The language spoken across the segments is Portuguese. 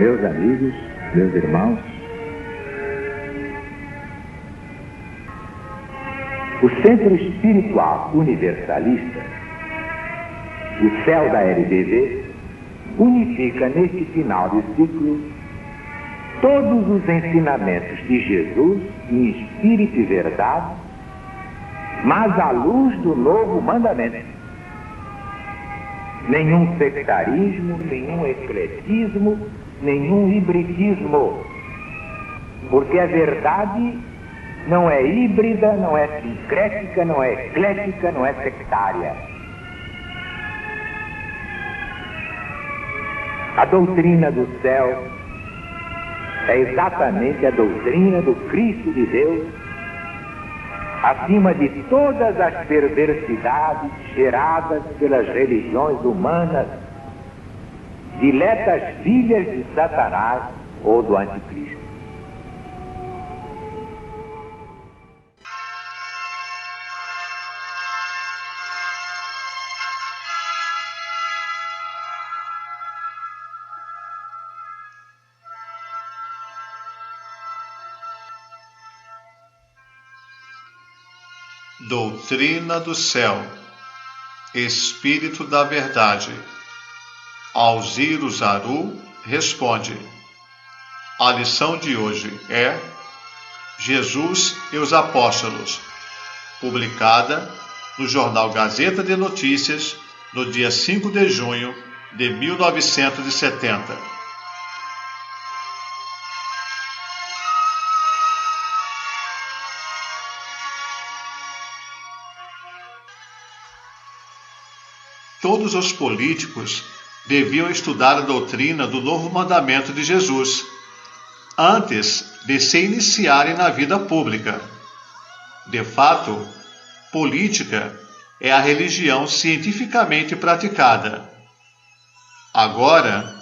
Meus amigos, meus irmãos, o Centro Espiritual Universalista, o CEL da LBV, unifica neste final de ciclo todos os ensinamentos de Jesus em espírito e verdade, mas à luz do novo mandamento. Nenhum sectarismo, nenhum ecletismo, nenhum hibridismo, porque a verdade não é híbrida, não é sincrética, não é eclética, não é sectária. A doutrina do céu é exatamente a doutrina do Cristo de Deus, acima de todas as perversidades geradas pelas religiões humanas, diletas filhas de Satanás ou do Anticristo. Doutrina do Céu, Espírito da Verdade. Alziro Zaru responde. A lição de hoje é Jesus e os Apóstolos, publicada no jornal Gazeta de Notícias, no dia 5 de junho de 1970. Todos os políticos deviam estudar a doutrina do novo mandamento de Jesus antes de se iniciarem na vida pública. De fato, política é a religião cientificamente praticada. Agora,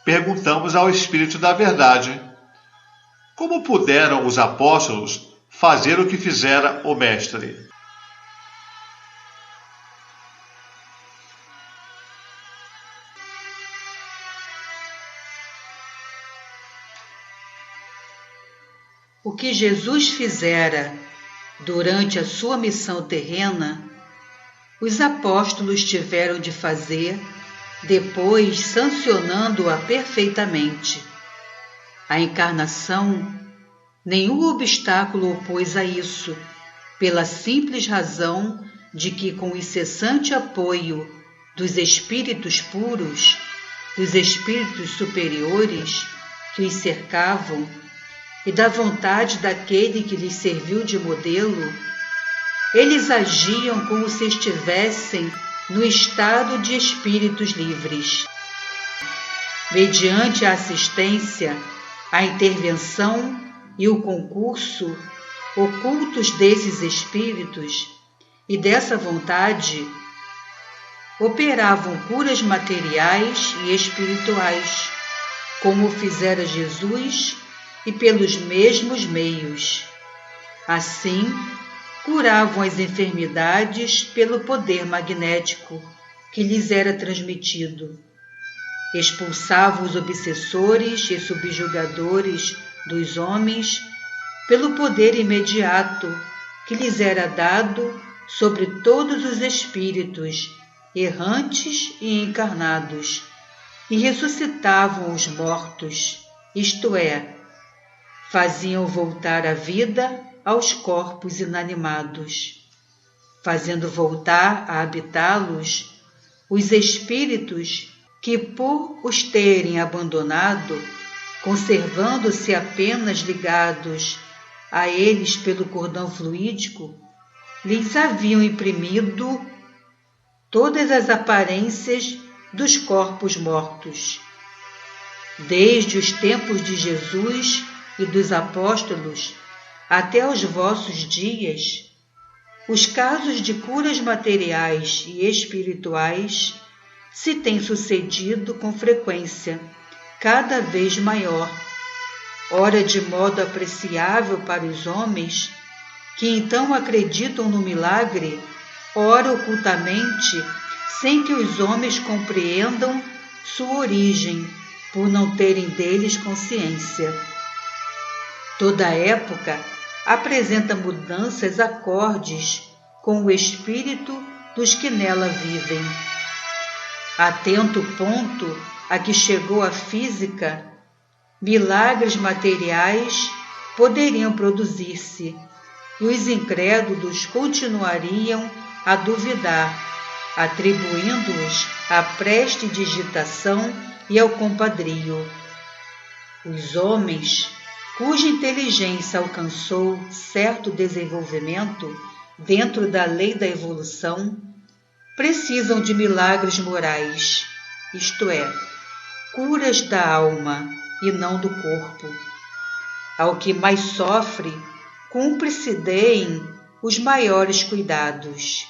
perguntamos ao Espírito da Verdade: como puderam os apóstolos fazer o que fizera o Mestre? O que Jesus fizera durante a sua missão terrena, os apóstolos tiveram de fazer depois, sancionando-a perfeitamente. A encarnação, nenhum obstáculo opôs a isso, pela simples razão de que, com o incessante apoio dos espíritos puros, dos espíritos superiores que os cercavam, e da vontade daquele que lhes serviu de modelo, eles agiam como se estivessem no estado de espíritos livres. Mediante a assistência, a intervenção e o concurso ocultos desses espíritos e dessa vontade, operavam curas materiais e espirituais, como fizera Jesus, e pelos mesmos meios. Assim, curavam as enfermidades pelo poder magnético que lhes era transmitido. Expulsavam os obsessores e subjugadores dos homens pelo poder imediato que lhes era dado sobre todos os espíritos errantes e encarnados, e ressuscitavam os mortos, isto é, faziam voltar a vida aos corpos inanimados, fazendo voltar a habitá-los os espíritos que, por os terem abandonado, conservando-se apenas ligados a eles pelo cordão fluídico, lhes haviam imprimido todas as aparências dos corpos mortos. Desde os tempos de Jesus e dos apóstolos até os vossos dias, os casos de curas materiais e espirituais se têm sucedido com frequência cada vez maior, ora de modo apreciável para os homens, que então acreditam no milagre, ora ocultamente, sem que os homens compreendam sua origem, por não terem deles consciência. Toda época apresenta mudanças acordes com o espírito dos que nela vivem. Atento ponto a que chegou a física, milagres materiais poderiam produzir-se, e os incrédulos continuariam a duvidar, atribuindo-os à prestidigitação e ao compadrio. Os homens, cuja inteligência alcançou certo desenvolvimento dentro da lei da evolução, precisam de milagres morais, isto é, curas da alma e não do corpo. Ao que mais sofre, cumpre-se deem os maiores cuidados.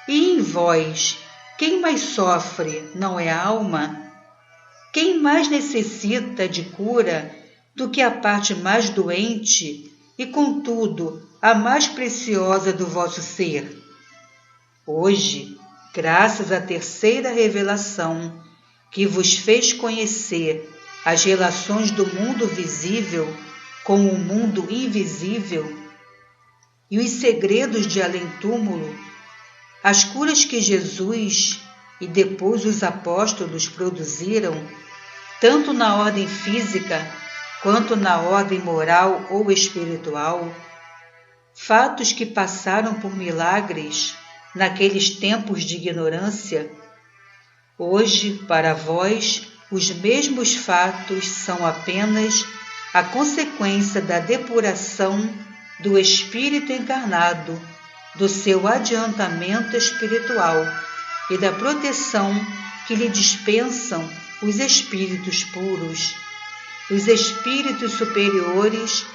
E em vós, quem mais sofre não é a alma? Quem mais necessita de cura do que a parte mais doente e, contudo, a mais preciosa do vosso ser? Hoje, graças à terceira revelação, que vos fez conhecer as relações do mundo visível com o mundo invisível e os segredos de além-túmulo, as curas que Jesus e depois os apóstolos produziram, tanto na ordem física quanto na ordem moral ou espiritual, fatos que passaram por milagres naqueles tempos de ignorância, hoje, para vós, os mesmos fatos são apenas a consequência da depuração do espírito encarnado, do seu adiantamento espiritual e da proteção que lhe dispensam os espíritos puros, os espíritos superiores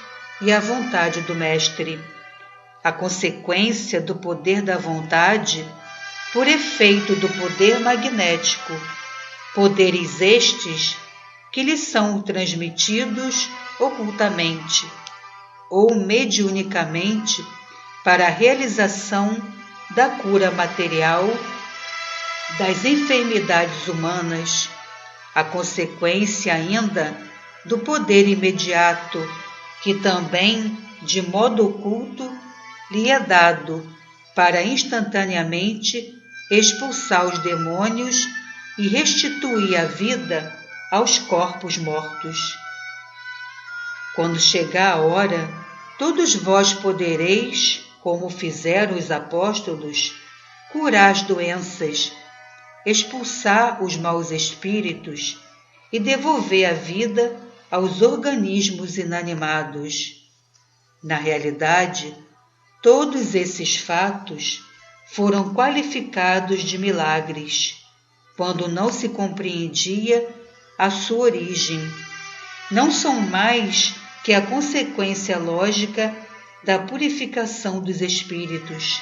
e a vontade do Mestre. A consequência do poder da vontade, por efeito do poder magnético, poderes estes que lhe são transmitidos ocultamente ou mediunicamente para a realização da cura material das enfermidades humanas, a consequência ainda do poder imediato que também, de modo oculto, lhe é dado para instantaneamente expulsar os demônios e restituir a vida aos corpos mortos. Quando chegar a hora, todos vós podereis, como fizeram os apóstolos, curar as doenças, expulsar os maus espíritos e devolver a vida aos organismos inanimados. Na realidade, todos esses fatos foram qualificados de milagres, quando não se compreendia a sua origem. Não são mais que a consequência lógica da purificação dos espíritos.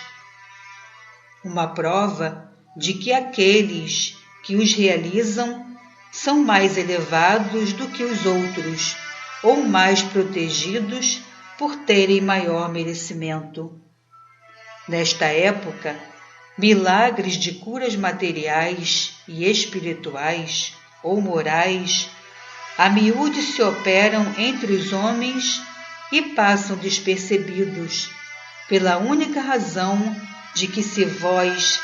Uma prova de que aqueles que os realizam são mais elevados do que os outros, ou mais protegidos por terem maior merecimento. Nesta época, milagres de curas materiais e espirituais ou morais a miúde se operam entre os homens e passam despercebidos, pela única razão de que, se vós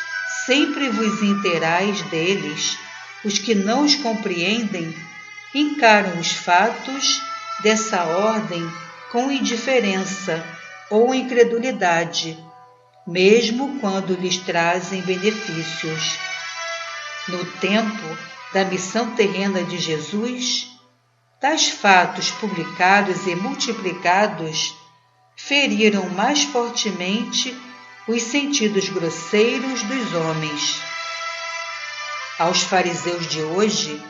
sempre vos interais deles, os que não os compreendem encaram os fatos dessa ordem com indiferença ou incredulidade, mesmo quando lhes trazem benefícios. No tempo da missão terrena de Jesus, tais fatos publicados e multiplicados feriram mais fortemente os sentidos grosseiros dos homens. Aos fariseus de hoje,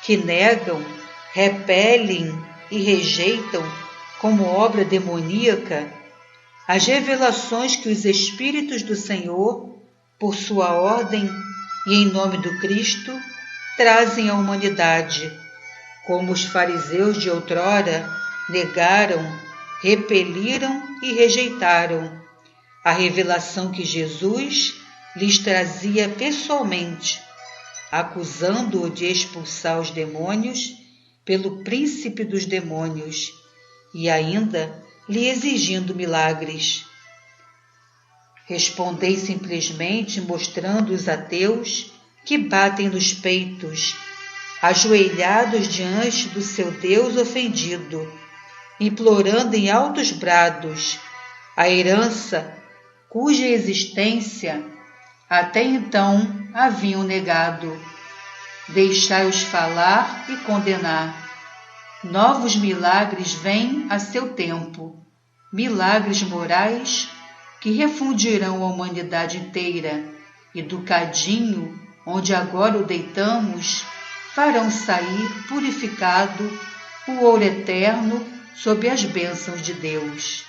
que negam, repelem e rejeitam como obra demoníaca as revelações que os Espíritos do Senhor, por sua ordem e em nome do Cristo, trazem à humanidade, como os fariseus de outrora negaram, repeliram e rejeitaram a revelação que Jesus lhes trazia pessoalmente, acusando-o de expulsar os demônios pelo príncipe dos demônios e ainda lhe exigindo milagres. Respondei simplesmente mostrando os ateus que batem nos peitos, ajoelhados diante do seu Deus ofendido, implorando em altos brados a herança cuja existência até então haviam negado. Deixai-os falar e condenar. Novos milagres vêm a seu tempo, milagres morais que refundirão a humanidade inteira, e do cadinho onde agora o deitamos, farão sair purificado o ouro eterno sob as bênçãos de Deus.